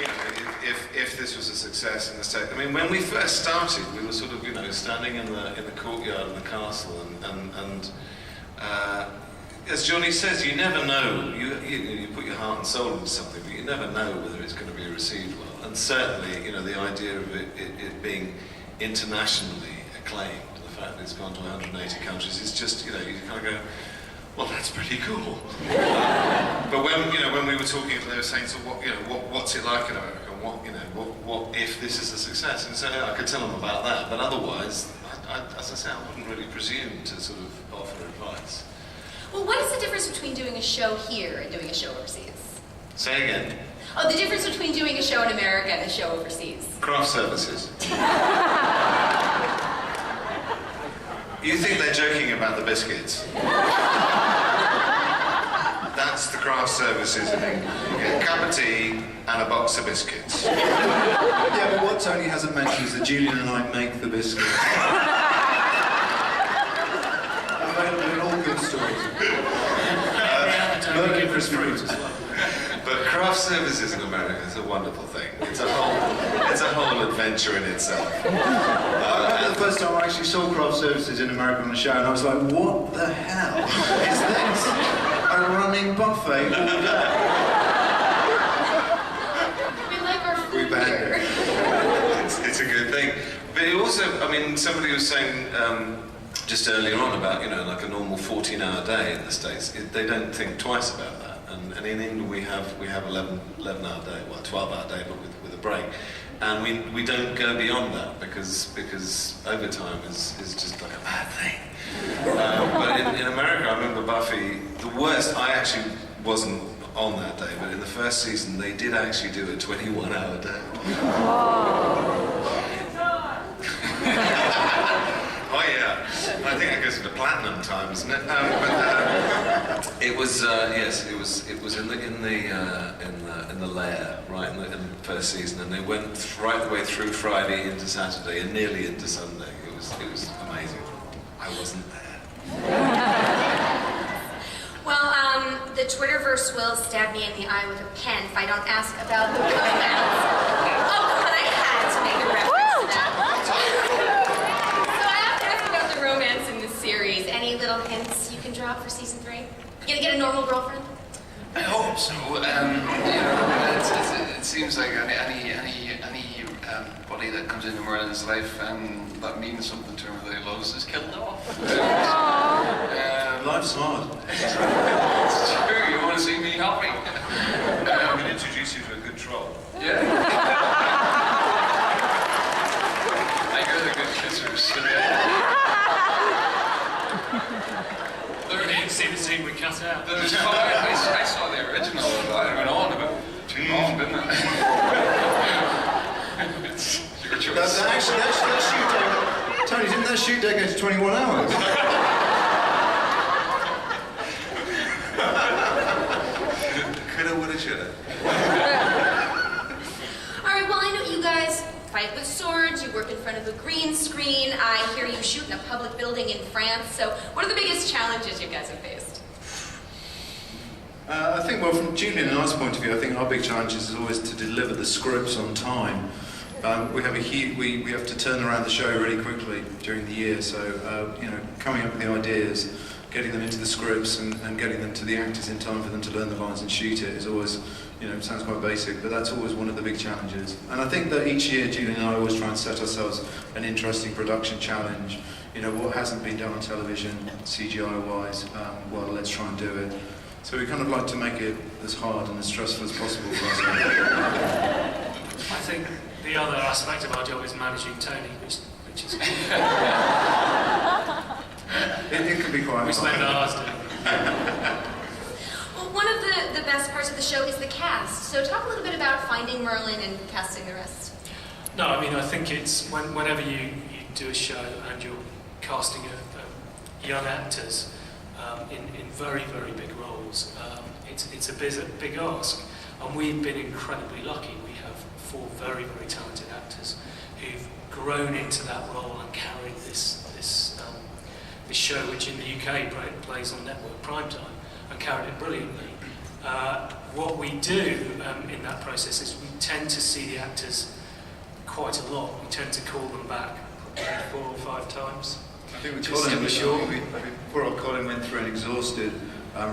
you know, if this was a success in the States. I mean, when we first started, we were sort of, you know, standing in the courtyard of the castle, and as Johnny says, you never know. You put your heart and soul into something, but you never know whether it's going to be received well. And certainly, you know, the idea of it being internationally acclaimed, the fact that it's gone to 180 countries, is just, you know, you kind of go, well, that's pretty cool. But when we were talking, they were saying, so what's it like in America? What if this is a success? And so I could tell them about that. But otherwise, as I say, I wouldn't really presume to sort of offer advice. Well, what is the difference between doing a show here and doing a show overseas? Say again. Oh, the difference between doing a show in America and a show overseas. Craft services. You think they're joking about the biscuits? That's the craft services thing. You get a cup of tea and a box of biscuits. Yeah, but what Tony hasn't mentioned is that Julian and I make the biscuits. Available in all good stores. Merlin for fruit as well. But craft services in America is a wonderful thing. It's a whole adventure in itself. I remember the first time I actually saw craft services in America on the show, and I was like, what the hell is this? A running buffet all day. We like our food here. It's a good thing. But it also, I mean, somebody was saying just earlier on about, you know, like a normal 14-hour day in the States. They don't think twice about that. And in England we have 11-hour day, well, 12-hour day, but with a break. And we don't go beyond that because overtime is just like a bad thing. But in America, I remember Buffy, the worst, I actually wasn't on that day, but in the first season they did actually do a 21-hour day. Oh yeah, I think that goes into platinum time, isn't it? But it was yes, it was in the lair, right in the first season, and they went right the way through Friday into Saturday and nearly into Sunday. It was amazing. I wasn't there. Well, the Twitterverse will stab me in the eye with a pen if I don't ask about the romance. Oh, come on, I had to make a reference to that. So I have to ask about the romance in this series. Any little hints you can drop for season 3? You gonna get a normal girlfriend? I hope so. It seems like anybody that comes into Merlin's life that means something to him that he loves is killed off. Life's hard. It's true. You want to see me happy? I'm going to introduce you to a good troll. Yeah. I hear they're good kissers. You didn't see the scene we cut out. I saw the original. I went on about too long, didn't I? It's your choice. That shoot day, Tony, didn't that shoot day go to 21 hours? Coulda, woulda, shoulda. Alright, well, I know you guys fight with swords, you work in front of a green screen, I hear you shoot in a public building in France, so what are the biggest challenges you guys have faced? I think, well, from Julian and I's point of view, I think our big challenge is always to deliver the scripts on time. We have to turn around the show really quickly during the year, so coming up with the ideas, getting them into the scripts, and getting them to the actors in time for them to learn the lines and shoot it is always, sounds quite basic, but that's always one of the big challenges. And I think that each year Julian and I always try and set ourselves an interesting production challenge. What hasn't been done on television, CGI-wise, well, let's try and do it. So we kind of like to make it as hard and as stressful as possible for us. I think the other aspect of our job is managing Tony, which is it can be quite we spend hours doing. Well, one of the best parts of the show is the cast. So talk a little bit about finding Merlin and casting the rest. No, I mean, I think it's whenever you do a show and you're casting young actors in very, very big roles, it's a big ask. And we've been incredibly lucky. We have 4 very, very talented actors who've grown into that role and carried this show, which in the UK plays on network primetime, and carried it brilliantly. What we do in that process is we tend to see the actors quite a lot. We tend to call them back 4 or 5 times. I think with Just Colin, to be sure. poor old Colin went through an exhausted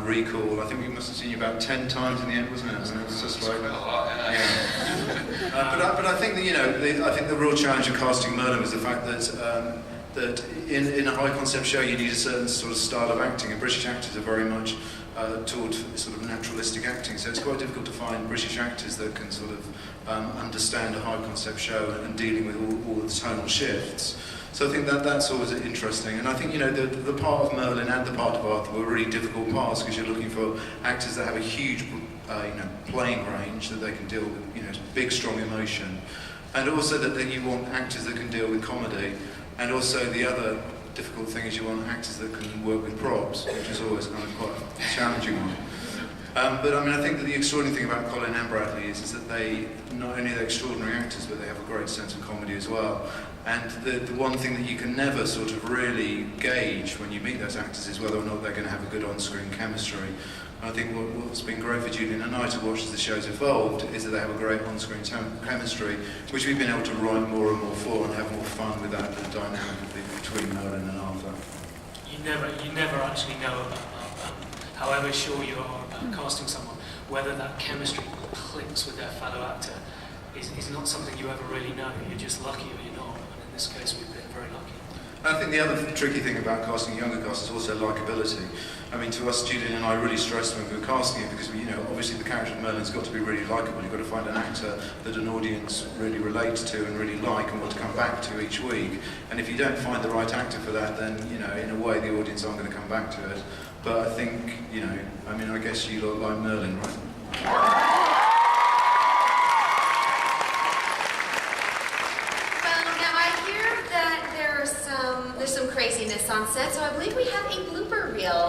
recall. I think we must have seen you about 10 times in the end, wasn't it? I mean, it was just like, Quite a lot, yeah. But I think that, you know, I think the real challenge of casting Merlin was the fact that that in a high concept show you need a certain sort of style of acting, and British actors are very much taught sort of naturalistic acting, so it's quite difficult to find British actors that can sort of understand a high concept show and dealing with all the tonal shifts. So I think that's always interesting, and I think, you know, the part of Merlin and the part of Arthur were really difficult parts, because you're looking for actors that have a huge you know, playing range, that they can deal with, you know, big strong emotion, and also that you want actors that can deal with comedy. And also the other difficult thing is you want actors that can work with props, which is always kind of quite a challenging one. But I mean, I think that the extraordinary thing about Colin and Bradley is that they, not only are they extraordinary actors, but they have a great sense of comedy as well. And the one thing that you can never sort of really gauge when you meet those actors is whether or not they're going to have a good on-screen chemistry. I think what's been great for Julian and I to watch as the show's evolved is that they have a great on-screen chemistry, which we've been able to write more and more for and have more fun with that, the dynamic between Merlin and Arthur. You never actually know about however sure you are about casting someone, whether that chemistry clicks with their fellow actor is not something you ever really know. You're just lucky or you're not, and in this case we've been very lucky. I think the other tricky thing about casting younger cast is also likability. I mean, to us, Julian and I really stressed when we were casting it, because, you know, obviously the character of Merlin's got to be really likeable. You've got to find an actor that an audience really relates to and really like and want to come back to each week. And if you don't find the right actor for that, then, you know, in a way the audience aren't going to come back to it. But I think, you know, I mean, I guess you lot like Merlin, right? There's some craziness on set, so I believe we have a blooper reel